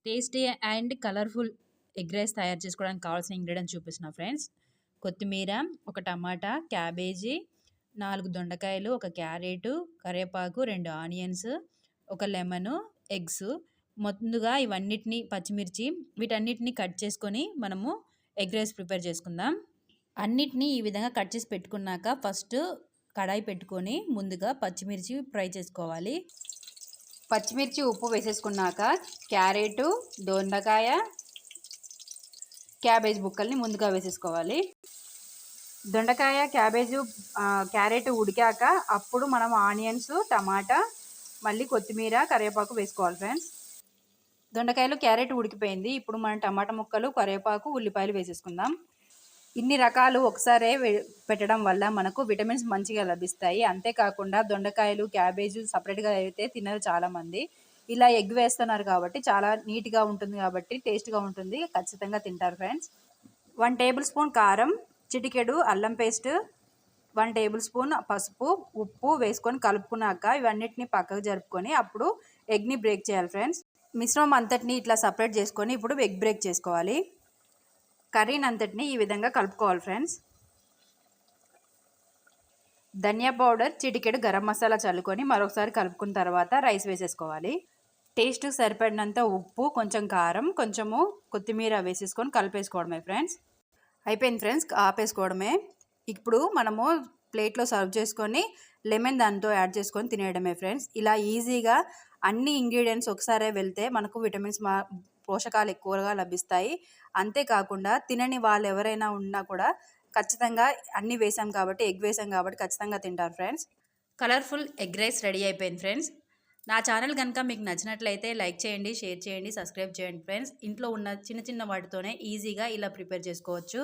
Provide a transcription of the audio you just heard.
Tasty and colourful egg rice తయారు చేసుకోవడానికి కావాల్సిన ఇంగ్రీడియంట్స్ చూపిస్తున్నా ఫ్రెండ్స్. కొత్తిమీర, ఒక టమాటా, క్యాబేజీ, 4 దొండకాయలు, ఒక క్యారెటు, కరివేపాకు, 2 ఆనియన్స్, ఒక లెమను, ఎగ్స్. ముందుగా ఇవన్నిటిని పచ్చిమిర్చి వీటన్నిటిని కట్ చేసుకొని మనము ఎగ్ రైస్ ప్రిపేర్ చేసుకుందాం. అన్నిటినీ ఈ విధంగా కట్ చేసి పెట్టుకున్నాక ఫస్ట్ కడాయి పెట్టుకొని ముందుగా పచ్చిమిర్చి ఫ్రై చేసుకోవాలి. పచ్చిమిర్చి ఉప్పు వేసేసుకున్నాక క్యారెటు, దొండకాయ, క్యాబేజ్ ముక్కల్ని ముందుగా వేసేసుకోవాలి. దొండకాయ, క్యారెట్ ఉడికాక అప్పుడు మనం ఆనియన్స్, టమాటా, మళ్ళీ కొత్తిమీర, కరివేపాకు వేసుకోవాలి ఫ్రెండ్స్. దొండకాయలు, క్యారెట్ ఉడికిపోయింది. ఇప్పుడు మనం టమాటా ముక్కలు, కరివేపాకు, ఉల్లిపాయలు వేసేసుకుందాం. ఇన్ని రకాలు ఒకసారే పెట్టడం వల్ల మనకు విటమిన్స్ మంచిగా లభిస్తాయి. అంతేకాకుండా దొండకాయలు, క్యాబేజీ సపరేట్గా అయితే తినరు చాలామంది. ఇలా ఎగ్ వేస్తున్నారు కాబట్టి చాలా నీట్గా ఉంటుంది, కాబట్టి టేస్ట్గా ఉంటుంది, ఖచ్చితంగా తింటారు ఫ్రెండ్స్. 1 టేబుల్ స్పూన్ కారం, చిటికెడు అల్లం పేస్ట్, 1 టేబుల్ స్పూన్ పసుపు, ఉప్పు వేసుకొని కలుపుకున్నాక ఇవన్నిటిని పక్కకు జరుపుకొని అప్పుడు ఎగ్ని బ్రేక్ చేయాలి ఫ్రెండ్స్. మిశ్రమం అంతటిని ఇట్లా సపరేట్ చేసుకొని ఇప్పుడు ఎగ్ బ్రేక్ చేసుకోవాలి. కర్రీని అంతటిని ఈ విధంగా కలుపుకోవాలి ఫ్రెండ్స్. ధనియా పౌడర్, చిటికెడు గరం మసాలా చల్లుకొని మరొకసారి కలుపుకున్న తర్వాత రైస్ వేసేసుకోవాలి. టేస్ట్ సరిపడినంత ఉప్పు, కొంచెం కారం, కొంచెము కొత్తిమీర వేసేసుకొని కలిపేసుకోవడమే ఫ్రెండ్స్. అయిపోయింది ఫ్రెండ్స్, ఆపేసుకోవడమే. ఇప్పుడు మనము ప్లేట్లో సర్వ్ చేసుకొని లెమన్ దాంతో యాడ్ చేసుకొని తినేయడమే ఫ్రెండ్స్. ఇలా ఈజీగా అన్ని ఇంగ్రీడియంట్స్ ఒకసారే వెళ్తే మనకు విటమిన్స్ పోషకాలు ఎక్కువగా లభిస్తాయి. అంతేకాకుండా తినని వాళ్ళు ఎవరైనా ఉన్నా కూడా ఖచ్చితంగా అన్నీ వేసాం కాబట్టి, ఎగ్ వేసాం కాబట్టి ఖచ్చితంగా తింటారు friends. Colourful egg rice ready అయిపోయింది ఫ్రెండ్స్. నా ఛానల్ కనుక మీకు నచ్చినట్లయితే లైక్ చేయండి, షేర్ చేయండి, సబ్స్క్రైబ్ చేయండి ఫ్రెండ్స్. ఇంట్లో ఉన్న చిన్న చిన్న వాటితోనే ఈజీగా ఇలా ప్రిపేర్ చేసుకోవచ్చు.